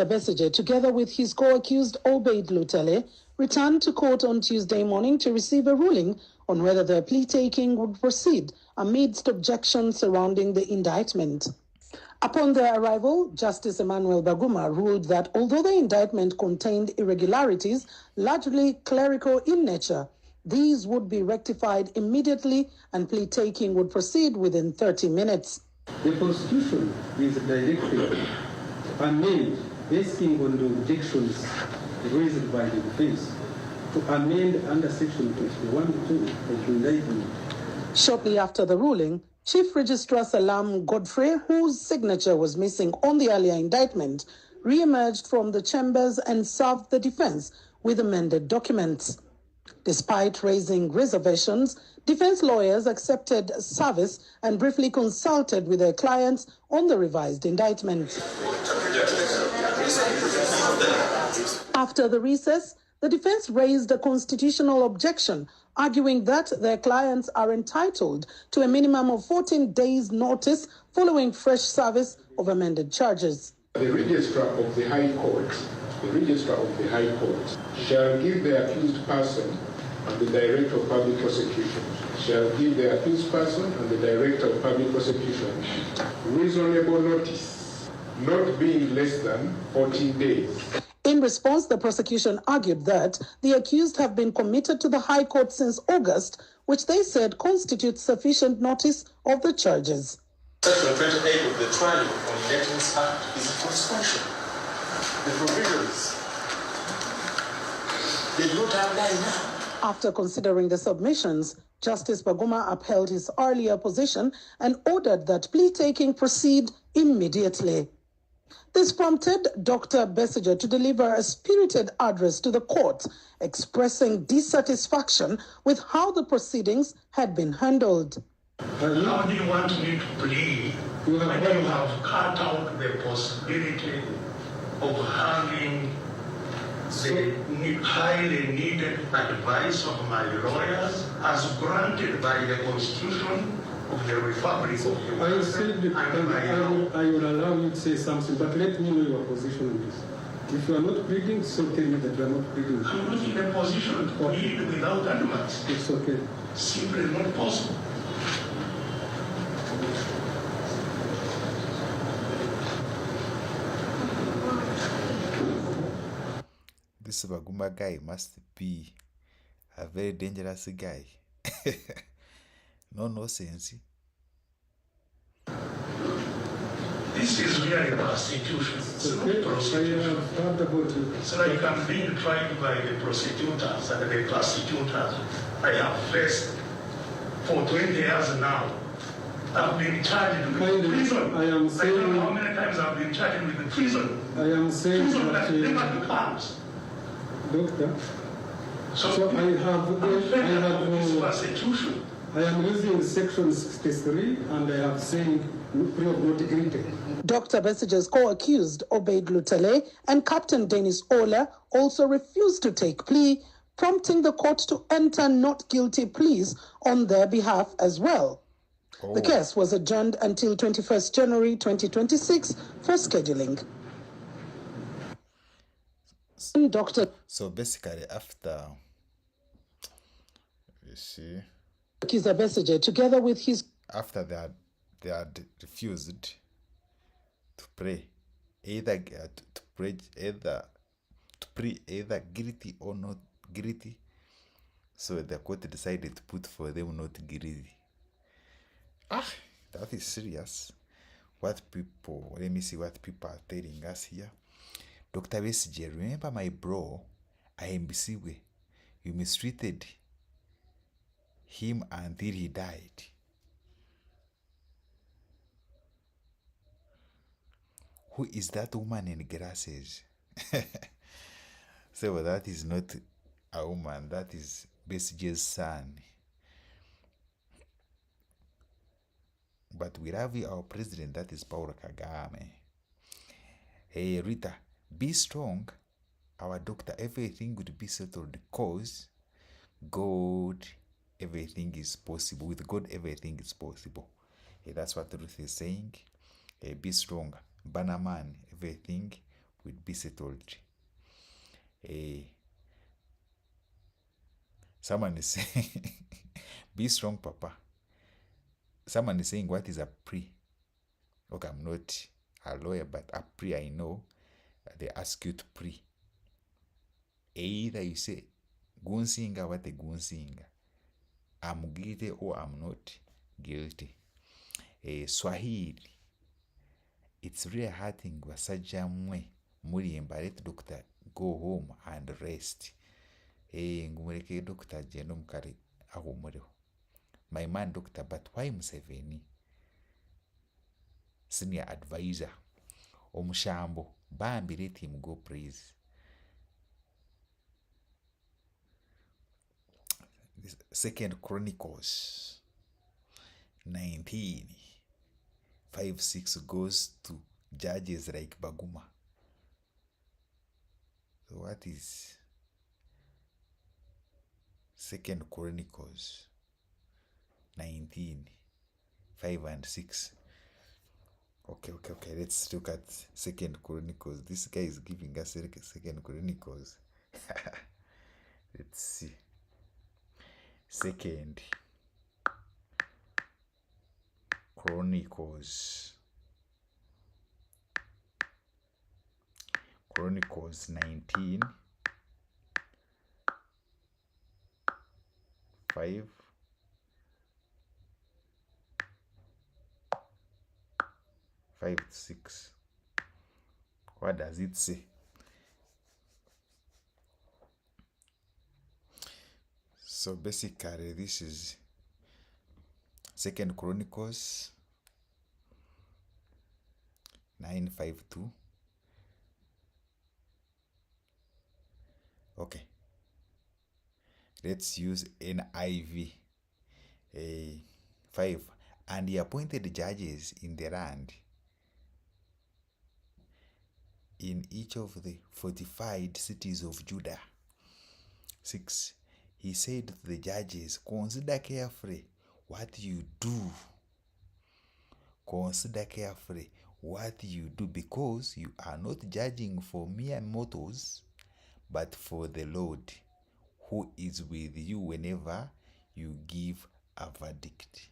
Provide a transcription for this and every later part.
Besigye, together with his co-accused Obedi Lutale, returned to court on Tuesday morning to receive a ruling on whether their plea taking would proceed amidst objections surrounding the indictment. Upon their arrival, Justice Emmanuel Baguma ruled that although the indictment contained irregularities, largely clerical in nature, these would be rectified immediately and plea taking would proceed within 30 minutes. The prosecution is directed to amend, basing on the objections raised by the defense, to amend under section 21(2) of the indictment. Shortly after the ruling, Chief Registrar Salam Godfrey, whose signature was missing on the earlier indictment, re-emerged from the chambers and served the defense with amended documents. Despite raising reservations, defense lawyers accepted service and briefly consulted with their clients on the revised indictment. After the recess, the defense raised a constitutional objection, arguing that their clients are entitled to a minimum of 14 days' notice following fresh service of amended charges. The registrar of the High Court, shall give the accused person and the Director of Public Prosecution reasonable notice, not being less than 14 days. In response, the prosecution argued that the accused have been committed to the High Court since August, which they said constitutes sufficient notice of the charges. Section 28 of the Trial on Elections Act is a suspension. The provisions did not apply now. After considering the submissions, Justice Baguma upheld his earlier position and ordered that plea taking proceed immediately. This prompted Dr. Besigye to deliver a spirited address to the court, expressing dissatisfaction with how the proceedings had been handled. How do you want me to plead when you have cut out the possibility of having the highly needed advice of my lawyers as granted by the Constitution of the Republic of the I said I will allow you to say something, but let me know your position on this. If you are not pleading, so tell me that you are not pleading. I'm not in a position to plead without advice. It's okay. Simply not possible. This Baguma guy must be a very dangerous guy. No sense. This is really prostitution. It's not prostitution. It's like I'm being tried by the prosecutors and the prosecutors I have faced for 20 years now. I've been charged with prison. I don't know how many times I've been charged with the prison. I am saying prison that never becomes. Doctor, so I have persecution. I am using section 63 and I have saying plea of not guilty. Dr. Besigye's co-accused Obedi Lutale and Captain Dennis Ola also refused to take plea, prompting the court to enter not guilty pleas on their behalf as well. The case was adjourned until 21st January 2026 for scheduling. So basically, after you see, Kizza Besigye, together with his after they had refused to pray, either to pray either guilty or not guilty, so the court decided to put for them not guilty. That is serious. Let me see what people are telling us here. Dr. Besigye, remember my bro, IMBC, you mistreated him until he died. Who is that woman in glasses? So that is not a woman, that is Besigye's son. But we love our president, that is Paul Kagame. Hey Rita, be strong, our doctor, everything would be settled because God, everything is possible. With God, everything is possible. Hey, that's what Ruth is saying. Hey, be strong. Bannerman, everything will be settled. Someone is saying, be strong, Papa. Someone is saying, what is a plea? Okay, I'm not a lawyer, but a plea, I know. They ask you to plea. Either you say, gunsinga, what a gunsinga. I'm guilty or I'm not guilty. Swahili. It's really hurting wasajja mmwe mulimba, let doctor go home and rest. Ngumuleke doctor jeno mukale ahumuleho. My man doctor, but why Museveni? Senior advisor. Omushambo. Bambi, let him go, please. Second Chronicles 19:5-6 goes to judges like Baguma. So what is Second Chronicles 19:5-6? Okay. Let's look at Second Chronicles. This guy is giving us Second Chronicles. Let's see. Second Chronicles 19:5-6. What does it say? So basically, this is Second Chronicles 9:5-2. Okay. Let's use NIV 5. And he appointed judges in the land in each of the fortified cities of Judah. 6. He said to the judges, consider carefully what you do. Consider carefully what you do, because you are not judging for mere mortals, but for the Lord, who is with you whenever you give a verdict.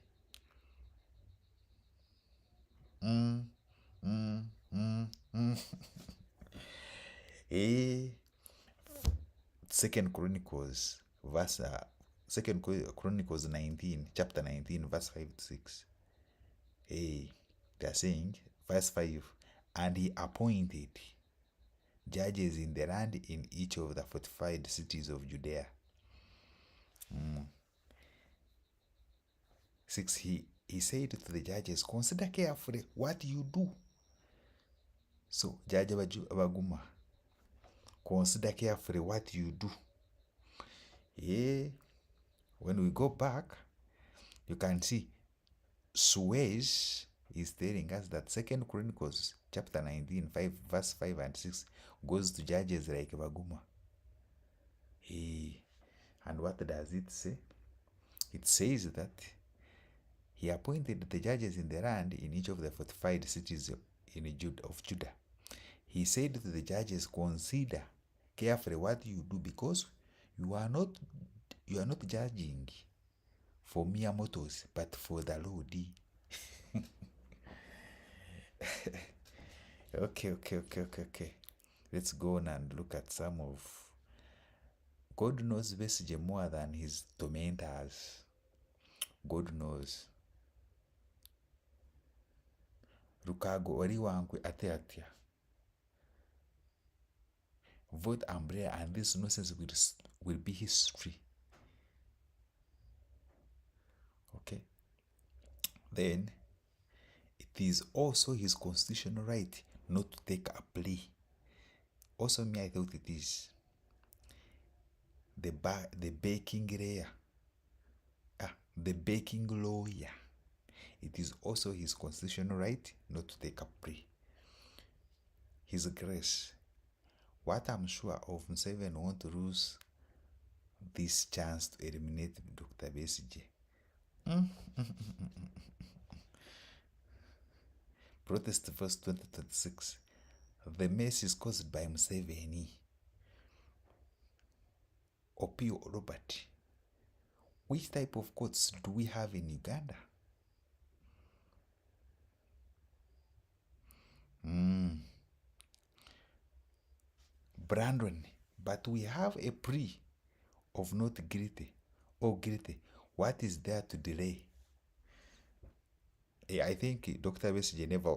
Second Chronicles 19, chapter 19, verse 5-6. They are saying, verse 5, and he appointed judges in the land in each of the fortified cities of Judea. 6. He said to the judges, consider carefully what you do. So, Judge Baguma, consider carefully what you do. When we go back, you can see Suez is telling us that Second Chronicles chapter 19, 5, verse 5-6 goes to judges like Baguma. And what does it say? It says that he appointed the judges in the land in each of the fortified cities of Judah. He said to the judges, consider carefully what you do, because you are not judging for mere mortals, but for the Lord. Okay. Let's go on and look at some of... God knows Besigye more than his tormentors. God knows. Rukago ori wankwe ate. Vote umbrella, and this nonsense will be history. Okay. Then it is also his constitutional right not to take a plea. Also, me, I thought it is the baking lawyer. It is also his constitutional right not to take a plea. His Grace. What I'm sure of, Museveni want to lose this chance to eliminate Dr. Besigye. Protest first 2026. the mess is caused by Museveni, Opio Robert. Which type of courts do we have in Uganda? Brandon, but we have a plea of not guilty or guilty. What is there to delay? I think Dr. Besigye never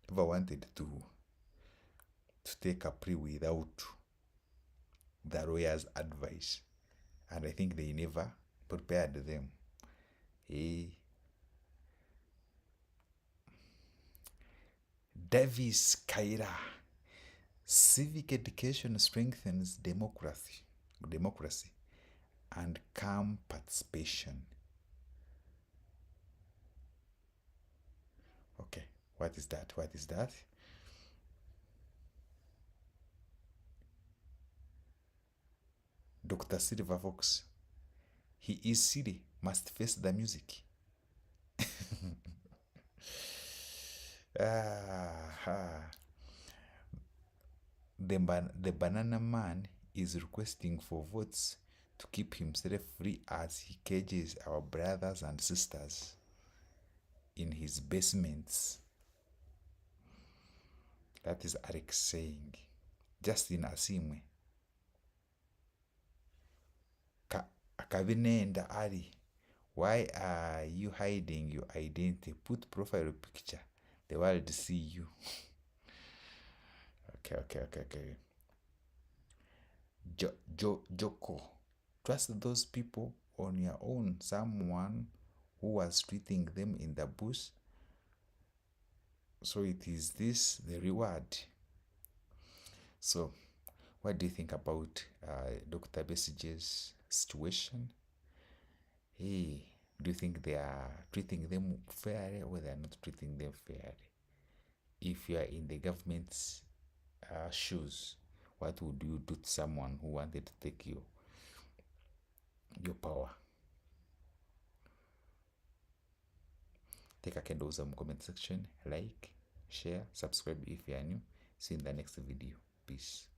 wanted to take a plea without the lawyer's advice, and I think they never prepared them. Davis Kaira, civic education strengthens democracy and calm participation. Okay, what is that? What is that? Dr. Silver Fox, he is silly, must face the music. The banana man is requesting for votes to keep himself free as he cages our brothers and sisters in his basements. That is Alex saying. Justin Asimwe. Akavinenda Ali, why are you hiding your identity? Put profile picture. The world see you. Okay. Joko, trust those people on your own. Someone who was treating them in the bush. So it is this the reward. So, what do you think about Dr. Besigye's situation? Hey, do you think they are treating them fairly or they are not treating them fairly? If you are in the government's shoes, what would you do to someone who wanted to take your power? Take a candle in the comment section, like, share, subscribe if you are new. See you in the next video. Peace.